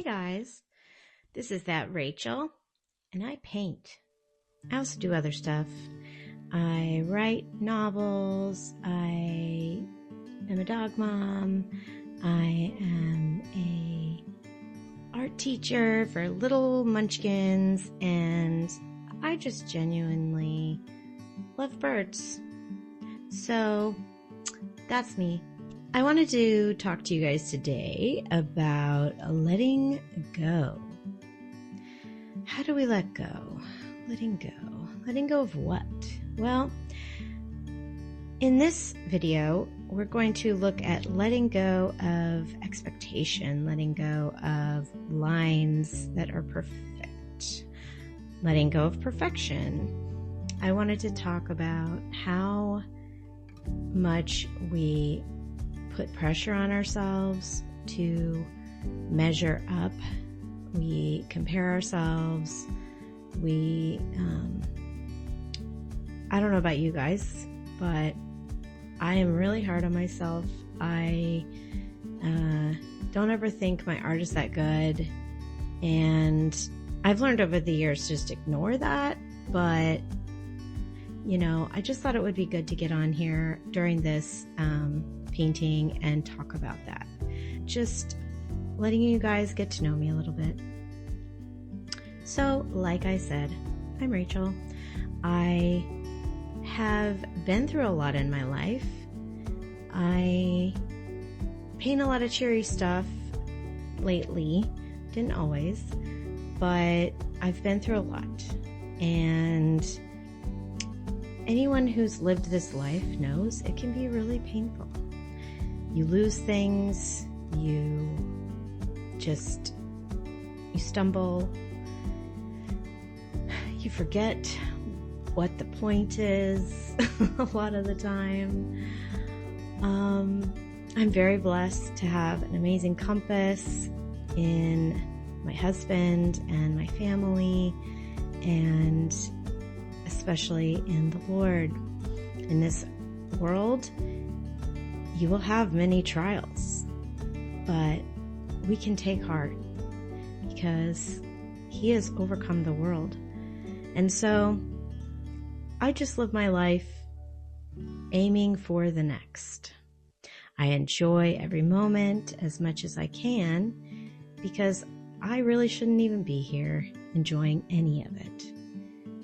guys, this is that Rachel, and I paint. I also do other stuff. I write novels, I am a dog mom, I am a art teacher for little munchkins, and I just genuinely love birds. So that's me. I wanted to talk to you guys today about letting go. How do we let go? Letting go. Letting go of what? Well, in this video, we're going to look at letting go of expectation, letting go of lines that are perfect, letting go of perfection. I wanted to talk about how much we put pressure on ourselves to measure up. We compare ourselves. I don't know about you guys, but I am really hard on myself. I don't ever think my art is that good. And I've learned over the years to just ignore that. But, I just thought it would be good to get on here during this painting and talk about that. Just letting you guys get to know me a little bit. So, like I said, I'm Rachel. I have been through a lot in my life. I paint a lot of cheery stuff lately. Didn't always, but I've been through a lot. And anyone who's lived this life knows it can be really painful. You lose things, you stumble, you forget what the point is a lot of the time. I'm very blessed to have an amazing compass in my husband and my family, and especially in the Lord. In this world, you will have many trials, but we can take heart because He has overcome the world. And so I just live my life aiming for the next. I enjoy every moment as much as I can because I really shouldn't even be here enjoying any of it.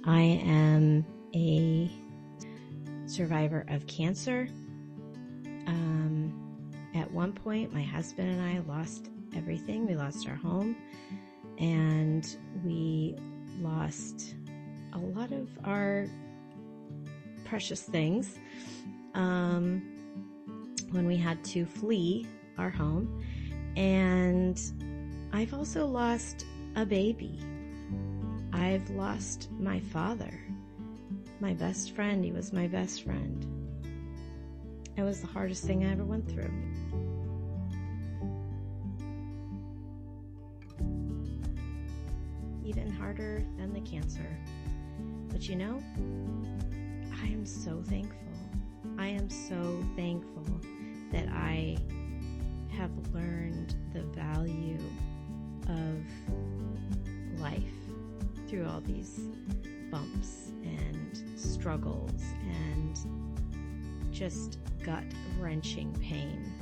I am a survivor of cancer. At one point, my husband and I lost everything. We lost our home, and we lost a lot of our precious things when we had to flee our home. And I've also lost a baby. I've lost my father, my best friend. He was my best friend. It was the hardest thing I ever went through. Even harder than the cancer. But I am so thankful. I am so thankful that I have learned the value of life through all these bumps and struggles and just gut-wrenching pain.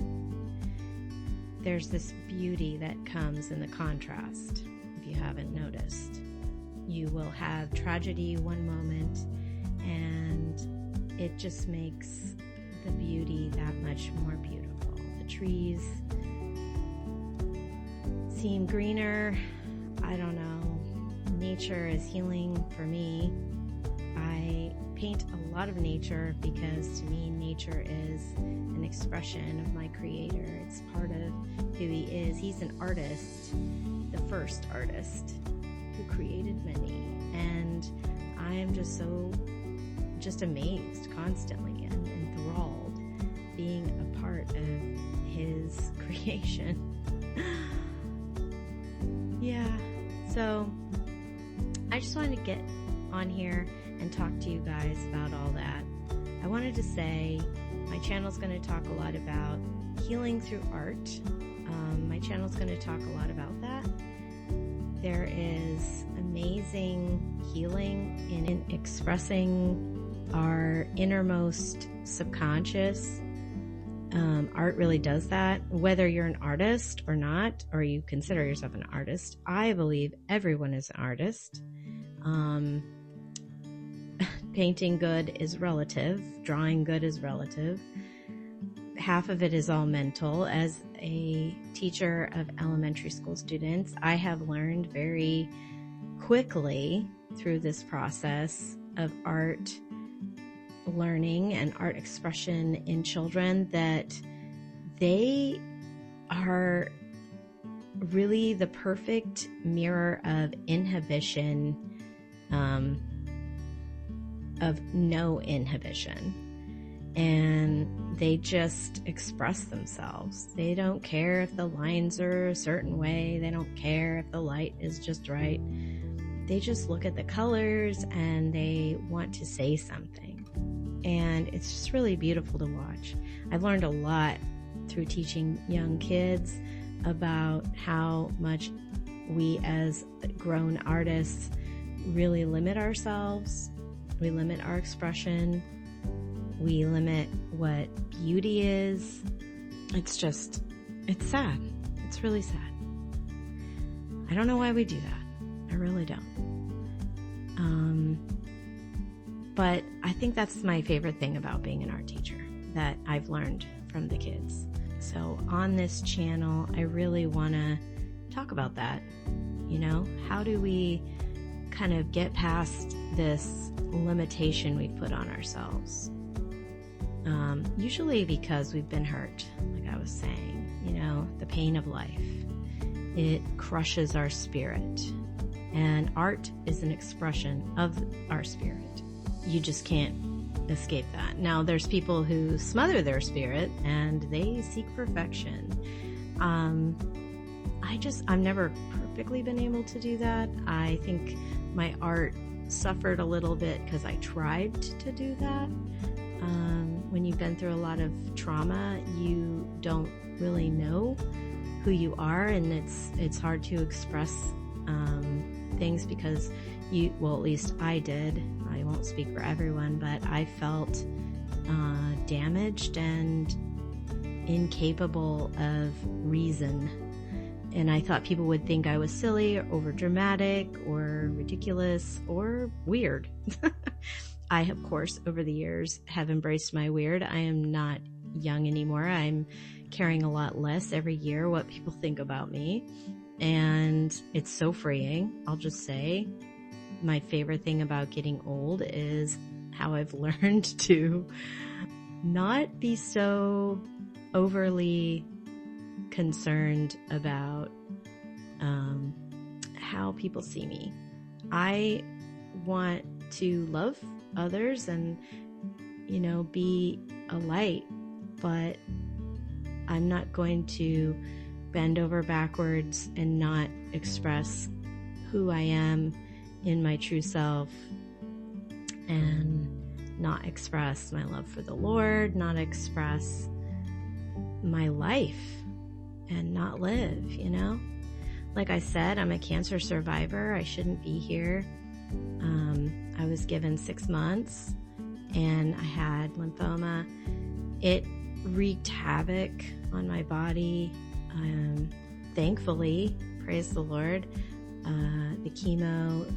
There's this beauty that comes in the contrast, if you haven't noticed. You will have tragedy one moment, and it just makes the beauty that much more beautiful. The trees seem greener. I don't know. Nature is healing for me. I paint a lot of nature because to me nature is an expression of my Creator. It's part of who He is. He's an artist, the first artist who created many, and I am just amazed constantly and enthralled being a part of His creation. Yeah, so I just wanted to get on here and talk to you guys about all that. I wanted to say my channel's going to talk a lot about healing through art. My channel's going to talk a lot about that. There is amazing healing in expressing our innermost subconscious. Art really does that. Whether you're an artist or not, or you consider yourself an artist, I believe everyone is an artist. Painting good is relative. Drawing good is relative. Half of it is all mental. As a teacher of elementary school students, I have learned very quickly through this process of art learning and art expression in children that they are really the perfect mirror of inhibition, of no inhibition. And they just express themselves. They don't care if the lines are a certain way. They don't care if the light is just right. They just look at the colors and they want to say something. And it's just really beautiful to watch. I've learned a lot through teaching young kids about how much we as grown artists really limit ourselves. We limit our expression. We limit what beauty is. It's sad. It's really sad. I don't know why we do that. I really don't. But I think that's my favorite thing about being an art teacher that I've learned from the kids. So on this channel, I really want to talk about that. You know, how do we kind of get past this limitation we put on ourselves? Usually because we've been hurt, like I was saying, you know, the pain of life. It crushes our spirit. And art is an expression of our spirit. You just can't escape that. Now, there's people who smother their spirit and they seek perfection. I've never perfectly been able to do that. I think my art suffered a little bit because I tried to do that. When you've been through a lot of trauma, you don't really know who you are, and it's hard to express things because well, at least I did. I won't speak for everyone, but I felt damaged and incapable of reason. And I thought people would think I was silly or overdramatic or ridiculous or weird. I, of course, over the years have embraced my weird. I am not young anymore. I'm caring a lot less every year what people think about me. And it's so freeing. I'll just say my favorite thing about getting old is how I've learned to not be so overly concerned about how people see me. I want to love others and, you know, be a light, but I'm not going to bend over backwards and not express who I am in my true self, and not express my love for the Lord, not express my life, and not live, you know? Like I said, I'm a cancer survivor. I shouldn't be here. I was given 6 months and I had lymphoma. It wreaked havoc on my body. Thankfully, praise the Lord, the chemo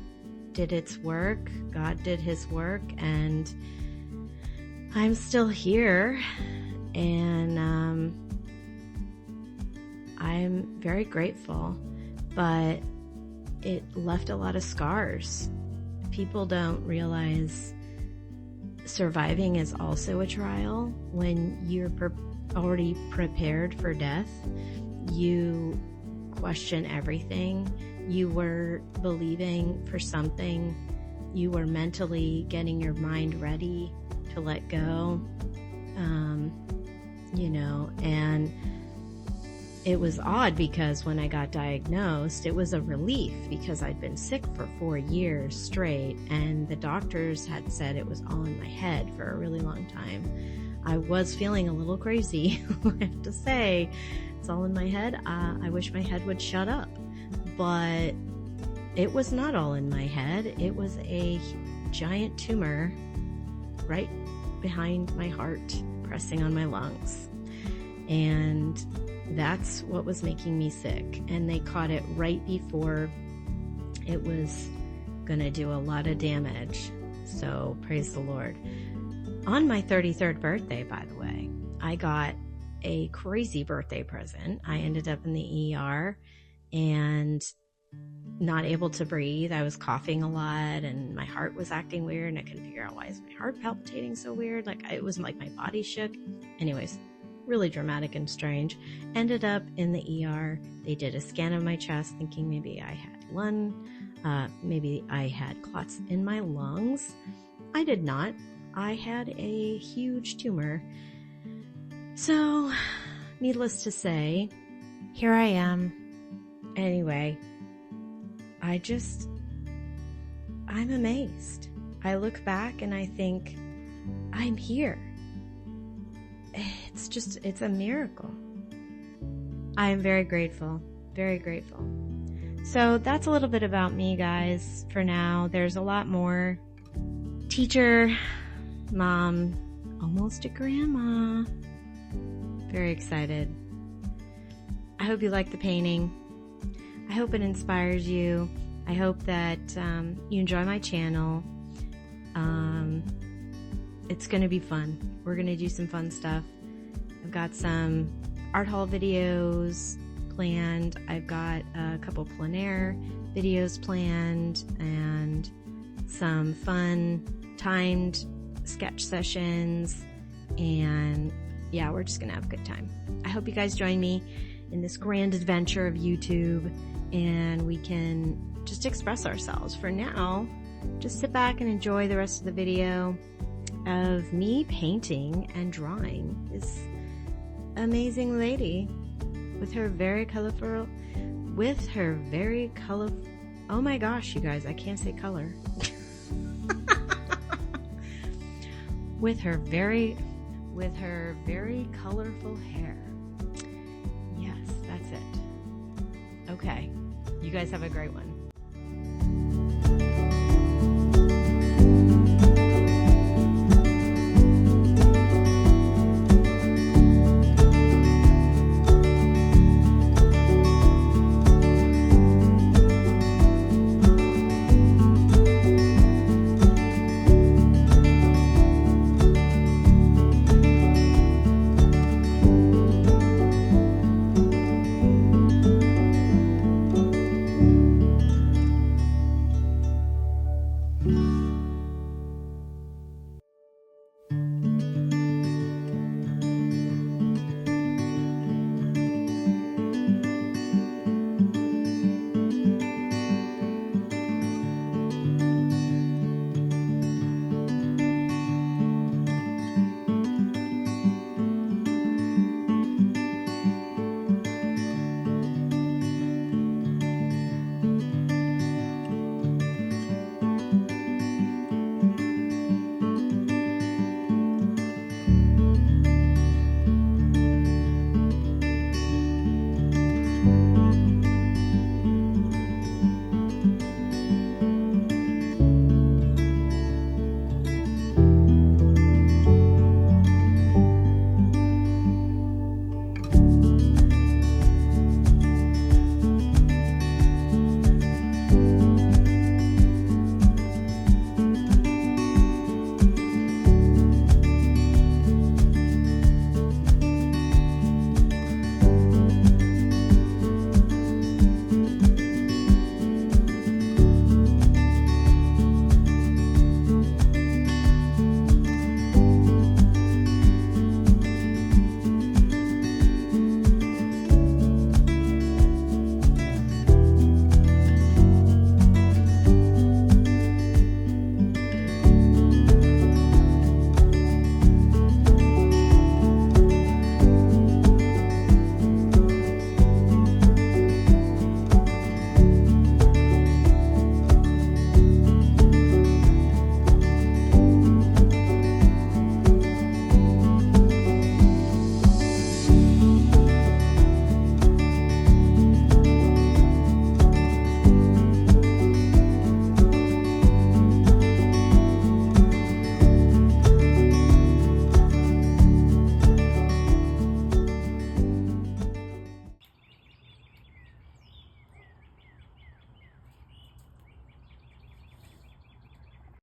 did its work. God did his work, and I'm still here. And I'm very grateful, but it left a lot of scars. People don't realize surviving is also a trial. When you're already prepared for death, you question everything. You were believing for something. You were mentally getting your mind ready to let go. And it was odd because when I got diagnosed, it was a relief because I'd been sick for 4 years straight, and the doctors had said it was all in my head for a really long time. I was feeling a little crazy, I have to say. It's all in my head. I wish my head would shut up. But it was not all in my head. It was a giant tumor right behind my heart, pressing on my lungs. And that's what was making me sick. And they caught it right before it was going to do a lot of damage. So praise the Lord. On my 33rd birthday, by the way, I got a crazy birthday present. I ended up in the ER and not able to breathe. I was coughing a lot and my heart was acting weird, and I couldn't figure out why is my heart palpitating so weird. Like, it was like my body shook. Anyways, really dramatic and strange. Ended up in the ER. They did a scan of my chest thinking maybe I had maybe I had clots in my lungs. I did not. I had a huge tumor. So, needless to say, here I am. Anyway, I'm amazed. I look back and I think, I'm here. It's a miracle. I am very grateful, very grateful. So that's a little bit about me, guys, for now. There's a lot more. Teacher, mom, almost a grandma. Very excited. I hope you like the painting. I hope it inspires you. I hope that you enjoy my channel. It's going to be fun. We're going to do some fun stuff. I've got some art haul videos planned. I've got a couple plein air videos planned and some fun timed sketch sessions. And yeah, we're just going to have a good time. I hope you guys join me in this grand adventure of YouTube, and we can just express ourselves. For now, just sit back and enjoy the rest of the video of me painting and drawing this amazing lady with her very colorful, oh my gosh, you guys, I can't say color. with her very colorful hair. Yes, that's it. Okay. You guys have a great one.